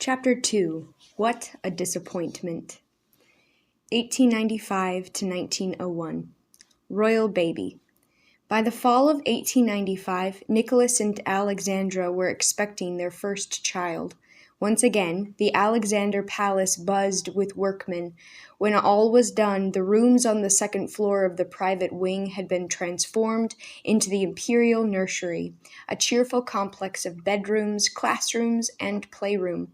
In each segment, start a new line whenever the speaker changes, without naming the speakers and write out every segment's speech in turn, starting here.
Chapter 2. What a Disappointment. 1895 to 1901. Royal Baby. By the fall of 1895, Nicholas and Alexandra were expecting their first child. Once again, the Alexander Palace buzzed with workmen. When all was done, the rooms on the second floor of the private wing had been transformed into the imperial nursery, a cheerful complex of bedrooms, classrooms, and playroom.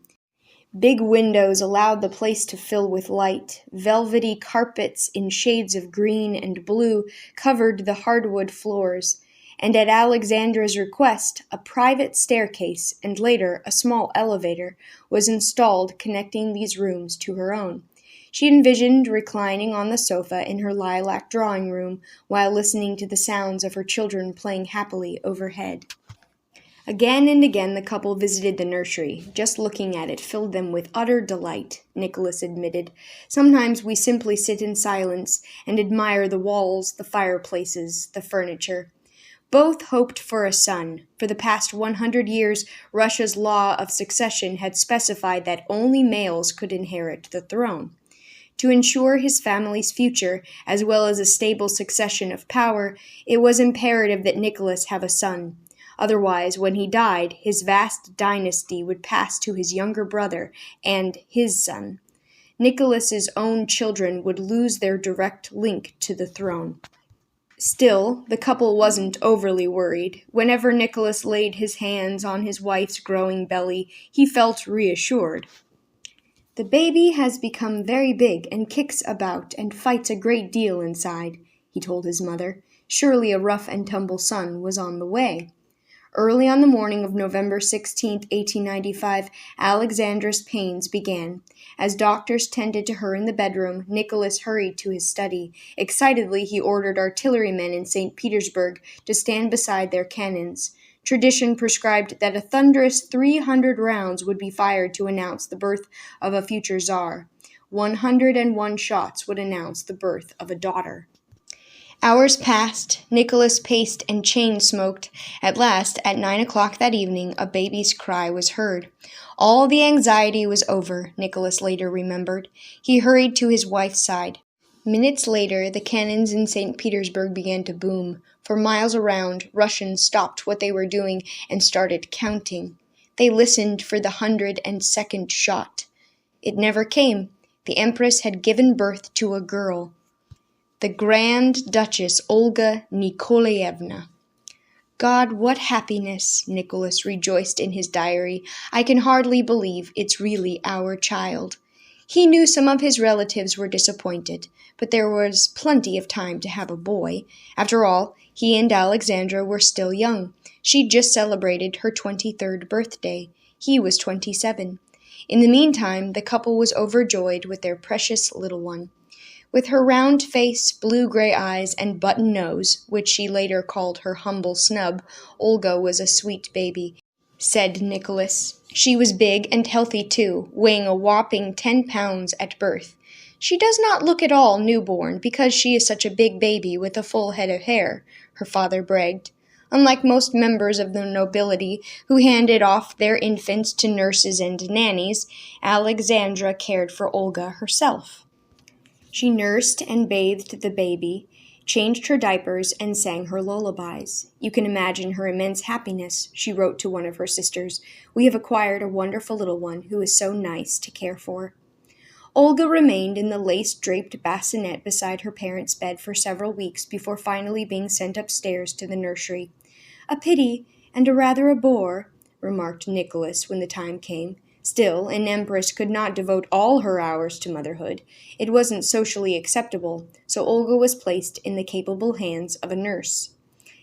Big windows allowed the place to fill with light. Velvety carpets in shades of green and blue covered the hardwood floors, and at Alexandra's request, a private staircase and later a small elevator was installed connecting these rooms to her own. She envisioned reclining on the sofa in her lilac drawing room while listening to the sounds of her children playing happily overhead. Again and again the couple visited the nursery. Just looking at it filled them with utter delight, Nicholas admitted. Sometimes we simply sit in silence and admire the walls, the fireplaces, the furniture. Both hoped for a son. For the past 100 years, Russia's law of succession had specified that only males could inherit the throne. To ensure his family's future, as well as a stable succession of power, it was imperative that Nicholas have a son. Otherwise, when he died, his vast dynasty would pass to his younger brother and his son. Nicholas's own children would lose their direct link to the throne. Still, the couple wasn't overly worried. Whenever Nicholas laid his hands on his wife's growing belly, he felt reassured. "The baby has become very big and kicks about and fights a great deal inside," he told his mother. Surely a rough-and-tumble son was on the way. Early on the morning of November 16, 1895, Alexandra's pains began. As doctors tended to her in the bedroom, Nicholas hurried to his study. Excitedly, he ordered artillerymen in St. Petersburg to stand beside their cannons. Tradition prescribed that a thunderous 300 rounds would be fired to announce the birth of a future Tsar. 101 shots would announce the birth of a daughter. Hours passed. Nicholas paced and chain-smoked. At last, at 9 o'clock that evening, a baby's cry was heard. All the anxiety was over, Nicholas later remembered. He hurried to his wife's side. Minutes later, the cannons in St. Petersburg began to boom. For miles around, Russians stopped what they were doing and started counting. They listened for the 102nd shot. It never came. The empress had given birth to a girl. The Grand Duchess Olga Nikolaevna. "God, what happiness!" Nicholas rejoiced in his diary. "I can hardly believe it's really our child." He knew some of his relatives were disappointed, but there was plenty of time to have a boy. After all, he and Alexandra were still young. She'd just celebrated her 23rd birthday. He was 27. In the meantime, the couple was overjoyed with their precious little one. With her round face, blue-gray eyes, and button nose, which she later called her humble snub, Olga was a sweet baby, said Nicholas. She was big and healthy too, weighing a whopping 10 pounds at birth. "She does not look at all newborn because she is such a big baby with a full head of hair," her father bragged. Unlike most members of the nobility who handed off their infants to nurses and nannies, Alexandra cared for Olga herself. She nursed and bathed the baby, changed her diapers, and sang her lullabies. "You can imagine her immense happiness," she wrote to one of her sisters. "We have acquired a wonderful little one who is so nice to care for." Olga remained in the lace-draped bassinet beside her parents' bed for several weeks before finally being sent upstairs to the nursery. "A pity, and rather a bore," remarked Nicholas when the time came. Still, an empress could not devote all her hours to motherhood. It wasn't socially acceptable, so Olga was placed in the capable hands of a nurse.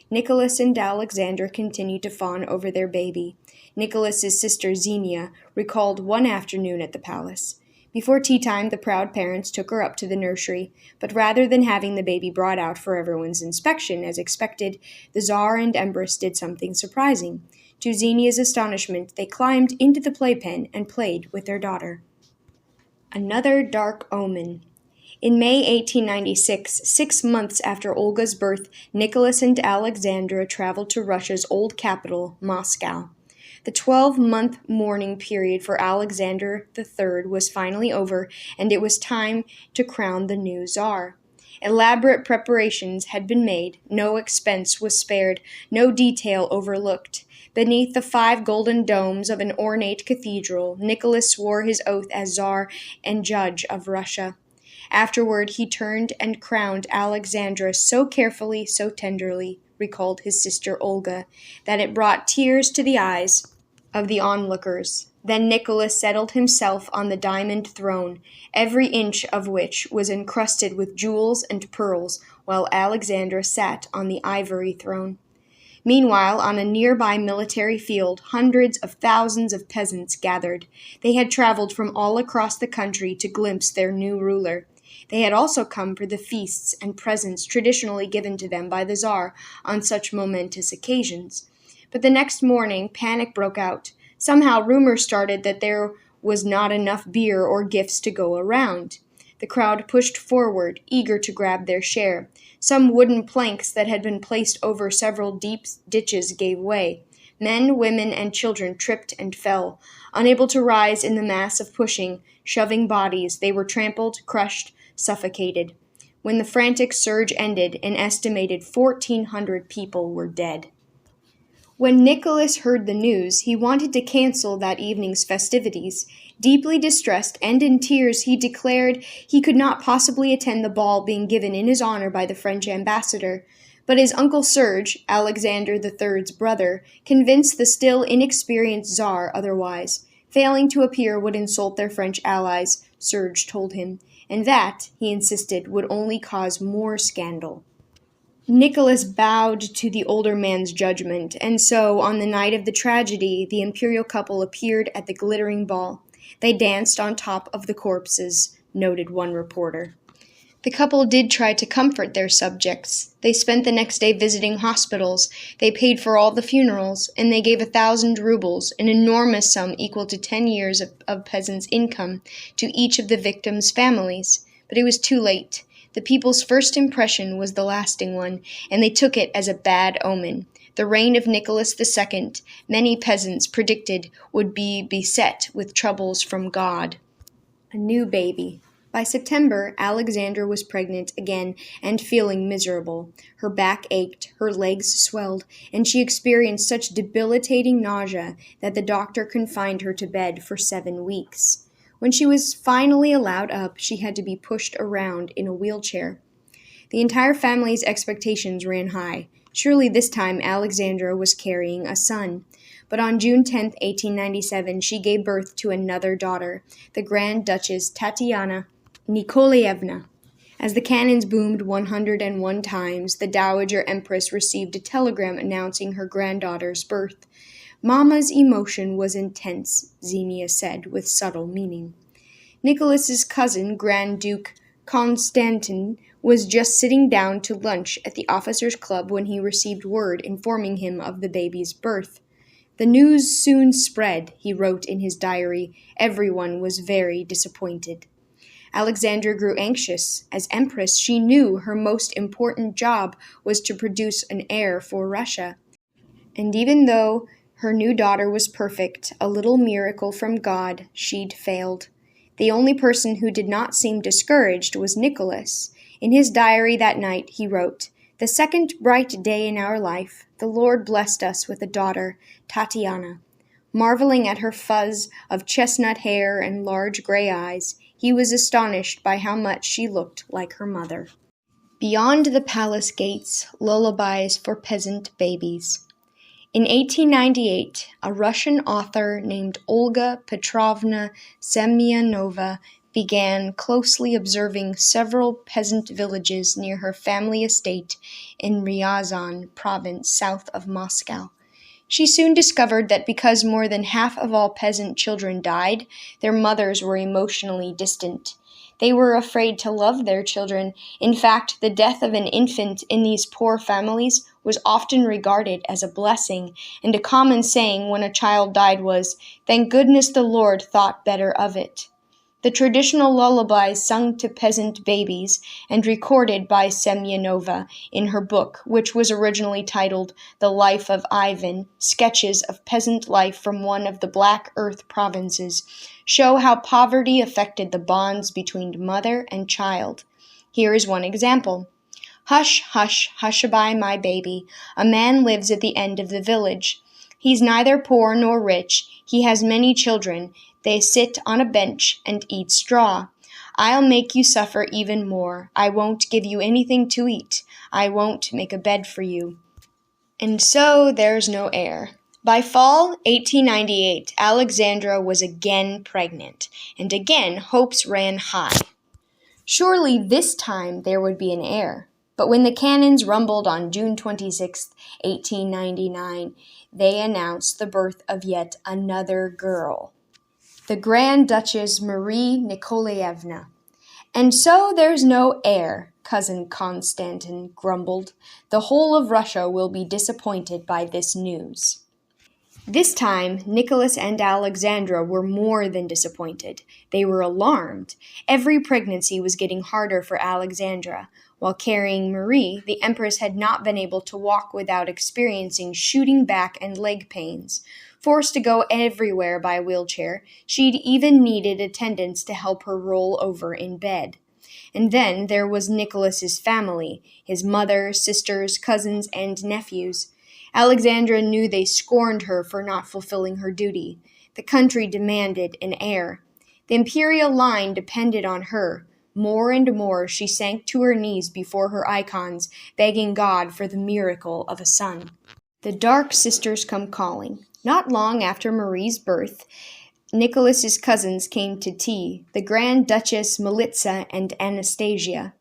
Nicholas and Alexandra continued to fawn over their baby. Nicholas's sister Xenia recalled one afternoon at the palace. Before tea-time, the proud parents took her up to the nursery, but rather than having the baby brought out for everyone's inspection as expected, the Tsar and Empress did something surprising. To Xenia's astonishment, they climbed into the playpen and played with their daughter. Another dark omen. In May 1896, 6 months after Olga's birth, Nicholas and Alexandra traveled to Russia's old capital, Moscow. The 12-month mourning period for Alexander III was finally over, and it was time to crown the new Tsar. Elaborate preparations had been made, no expense was spared, no detail overlooked. Beneath the 5 golden domes of an ornate cathedral, Nicholas swore his oath as Tsar and judge of Russia. Afterward he turned and crowned Alexandra so carefully, so tenderly, recalled his sister Olga, that it brought tears to the eyes of the onlookers. Then Nicholas settled himself on the diamond throne, every inch of which was encrusted with jewels and pearls, while Alexandra sat on the ivory throne. Meanwhile, on a nearby military field, hundreds of thousands of peasants gathered. They had traveled from all across the country to glimpse their new ruler. They had also come for the feasts and presents traditionally given to them by the Tsar on such momentous occasions. But the next morning, panic broke out. Somehow rumors started that there was not enough beer or gifts to go around. The crowd pushed forward, eager to grab their share. Some wooden planks that had been placed over several deep ditches gave way. Men, women, and children tripped and fell. Unable to rise in the mass of pushing, shoving bodies, they were trampled, crushed, suffocated. When the frantic surge ended, an estimated 1,400 people were dead. When Nicholas heard the news, he wanted to cancel that evening's festivities. Deeply distressed and in tears, he declared he could not possibly attend the ball being given in his honor by the French ambassador. But his uncle Serge, Alexander III's brother, convinced the still inexperienced Tsar otherwise. Failing to appear would insult their French allies, Serge told him, and that, he insisted, would only cause more scandal. Nicholas bowed to the older man's judgment, and so, on the night of the tragedy, the imperial couple appeared at the glittering ball. They danced on top of the corpses, noted one reporter. The couple did try to comfort their subjects. They spent the next day visiting hospitals, they paid for all the funerals, and they gave 1,000 rubles, an enormous sum equal to 10 years of peasants' income, to each of the victims' families. But it was too late. The people's first impression was the lasting one, and they took it as a bad omen. The reign of Nicholas II, many peasants predicted, would be beset with troubles from God. A new baby. By September, Alexandra was pregnant again and feeling miserable. Her back ached, her legs swelled, and she experienced such debilitating nausea that the doctor confined her to bed for 7 weeks. When she was finally allowed up, she had to be pushed around in a wheelchair. The entire family's expectations ran high. Surely this time Alexandra was carrying a son. But on June 10, 1897, she gave birth to another daughter, the Grand Duchess Tatiana Nikolaevna. As the cannons boomed 101 times, the Dowager Empress received a telegram announcing her granddaughter's birth. Mama's emotion was intense, Xenia said with subtle meaning. Nicholas's cousin, Grand Duke Constantin, was just sitting down to lunch at the officers' club when he received word informing him of the baby's birth. The news soon spread, he wrote in his diary. Everyone was very disappointed. Alexandra grew anxious. As empress, she knew her most important job was to produce an heir for Russia. And even though her new daughter was perfect, a little miracle from God, she'd failed. The only person who did not seem discouraged was Nicholas. In his diary that night, he wrote, "The second bright day in our life, the Lord blessed us with a daughter, Tatiana. Marveling at her fuzz of chestnut hair and large gray eyes, he was astonished by how much she looked like her mother." Beyond the palace gates, lullabies for peasant babies. In 1898, a Russian author named Olga Petrovna Semyonova began closely observing several peasant villages near her family estate in Ryazan province south of Moscow. She soon discovered that because more than half of all peasant children died, their mothers were emotionally distant. They were afraid to love their children. In fact, the death of an infant in these poor families was often regarded as a blessing, and a common saying when a child died was, "Thank goodness the Lord thought better of it." The traditional lullabies sung to peasant babies and recorded by Semyonova in her book, which was originally titled The Life of Ivan, Sketches of Peasant Life from One of the Black Earth Provinces, show how poverty affected the bonds between mother and child. Here is one example. Hush, hush, hush-a-bye, my baby. A man lives at the end of the village. He's neither poor nor rich. He has many children. They sit on a bench and eat straw. I'll make you suffer even more. I won't give you anything to eat. I won't make a bed for you. And so there's no heir. By fall 1898, Alexandra was again pregnant, and again hopes ran high. Surely this time there would be an heir. But when the cannons rumbled on June 26, 1899, they announced the birth of yet another girl, the Grand Duchess Marie Nikolaevna. And so there's no heir, Cousin Konstantin grumbled. The whole of Russia will be disappointed by this news. This time, Nicholas and Alexandra were more than disappointed. They were alarmed. Every pregnancy was getting harder for Alexandra. While carrying Marie, the Empress had not been able to walk without experiencing shooting back and leg pains. Forced to go everywhere by wheelchair, she'd even needed attendants to help her roll over in bed. And then there was Nicholas's family, his mother, sisters, cousins, and nephews. Alexandra knew they scorned her for not fulfilling her duty. The country demanded an heir. The imperial line depended on her. More and more she sank to her knees before her icons, begging God for the miracle of a son. The Dark Sisters come calling. Not long after Marie's birth, Nicholas's cousins came to tea, the Grand Duchess Militsa and Anastasia.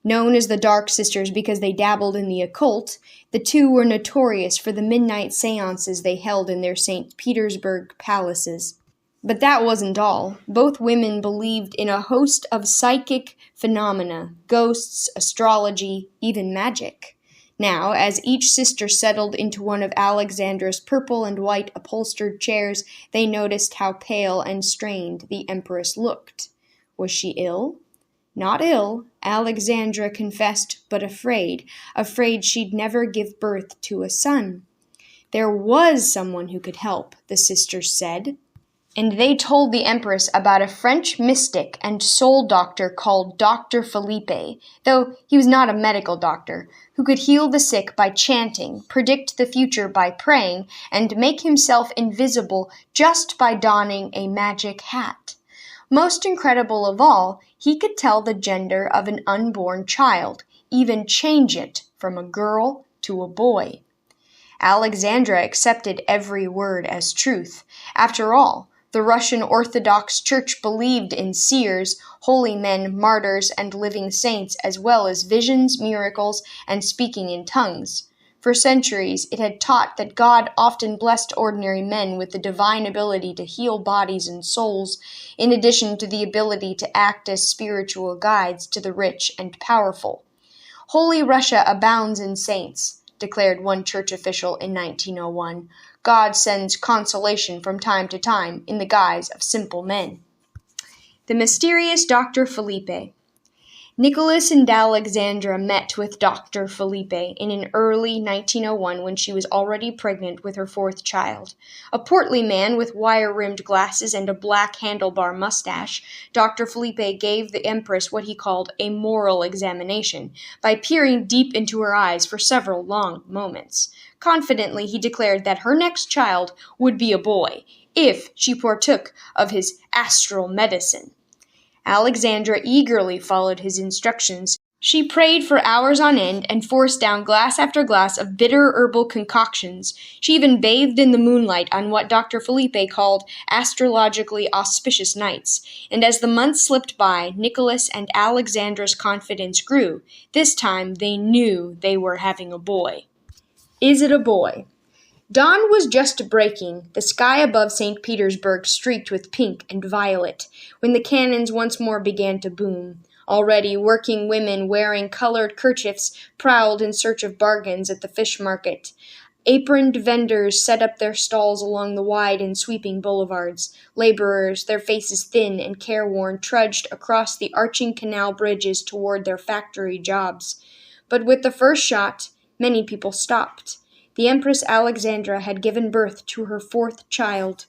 Known as the Dark Sisters because they dabbled in the occult, the two were notorious for the midnight seances they held in their St. Petersburg palaces. But that wasn't all. Both women believed in a host of psychic phenomena, ghosts, astrology, even magic. Now, as each sister settled into one of Alexandra's purple and white upholstered chairs, they noticed how pale and strained the Empress looked. Was she ill? Not ill, Alexandra confessed, but afraid she'd never give birth to a son. There was someone who could help, the sisters said. And they told the Empress about a French mystic and soul doctor called Dr. Felipe, though he was not a medical doctor, who could heal the sick by chanting, predict the future by praying, and make himself invisible just by donning a magic hat. Most incredible of all, he could tell the gender of an unborn child, even change it from a girl to a boy. Alexandra accepted every word as truth. After all, the Russian Orthodox Church believed in seers, holy men, martyrs, and living saints, as well as visions, miracles, and speaking in tongues. For centuries, it had taught that God often blessed ordinary men with the divine ability to heal bodies and souls, in addition to the ability to act as spiritual guides to the rich and powerful. Holy Russia abounds in saints, declared one church official in 1901. God sends consolation from time to time in the guise of simple men. The mysterious Dr. Felipe. Nicholas and Alexandra met with Dr. Felipe in an early 1901 when she was already pregnant with her fourth child. A portly man with wire-rimmed glasses and a black handlebar mustache, Dr. Felipe gave the Empress what he called a moral examination, by peering deep into her eyes for several long moments. Confidently, he declared that her next child would be a boy, if she partook of his astral medicine. Alexandra eagerly followed his instructions. She prayed for hours on end and forced down glass after glass of bitter herbal concoctions. She even bathed in the moonlight on what Dr. Felipe called astrologically auspicious nights. And as the months slipped by, Nicholas and Alexandra's confidence grew. This time they knew they were having a boy. Is it a boy? Dawn was just breaking, the sky above St. Petersburg streaked with pink and violet, when the cannons once more began to boom. Already, working women wearing colored kerchiefs prowled in search of bargains at the fish market. Aproned vendors set up their stalls along the wide and sweeping boulevards. Laborers, their faces thin and careworn, trudged across the arching canal bridges toward their factory jobs. But with the first shot, many people stopped. The Empress Alexandra had given birth to her fourth child.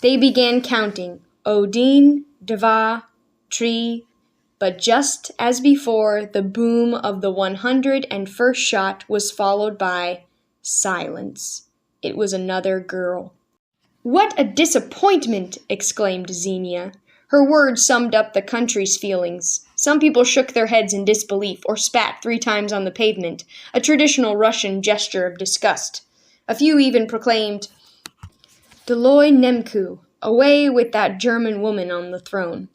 They began counting, Odin, Dva, Tri, but just as before, the boom of the 101st shot was followed by silence. It was another girl. "What a disappointment!" exclaimed Xenia. Her words summed up the country's feelings. Some people shook their heads in disbelief or spat 3 times on the pavement, a traditional Russian gesture of disgust. A few even proclaimed, Doloi Nemku, away with that German woman on the throne.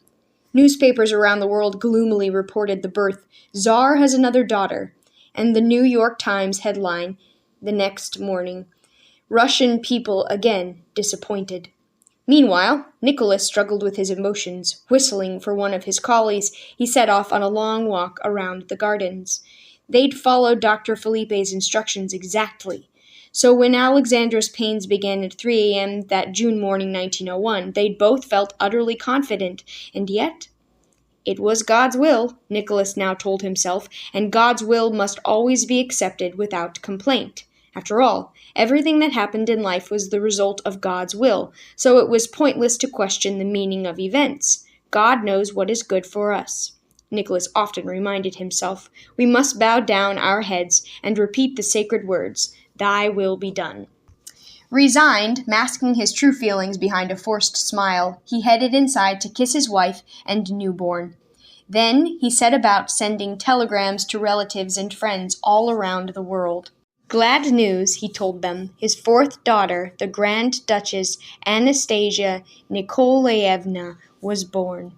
Newspapers around the world gloomily reported the birth, Tsar has another daughter, and the New York Times headline the next morning, Russian people again disappointed. Meanwhile, Nicholas struggled with his emotions. Whistling for one of his collies, he set off on a long walk around the gardens. They'd followed Dr. Felipe's instructions exactly. So when Alexandra's pains began at 3 a.m. that June morning 1901, they'd both felt utterly confident, and yet it was God's will, Nicholas now told himself, and God's will must always be accepted without complaint. After all, everything that happened in life was the result of God's will, so it was pointless to question the meaning of events. God knows what is good for us. Nicholas often reminded himself, we must bow down our heads and repeat the sacred words, Thy will be done. Resigned, masking his true feelings behind a forced smile, he headed inside to kiss his wife and newborn. Then he set about sending telegrams to relatives and friends all around the world. Glad news, he told them. His fourth daughter, the Grand Duchess Anastasia Nikolaevna, was born.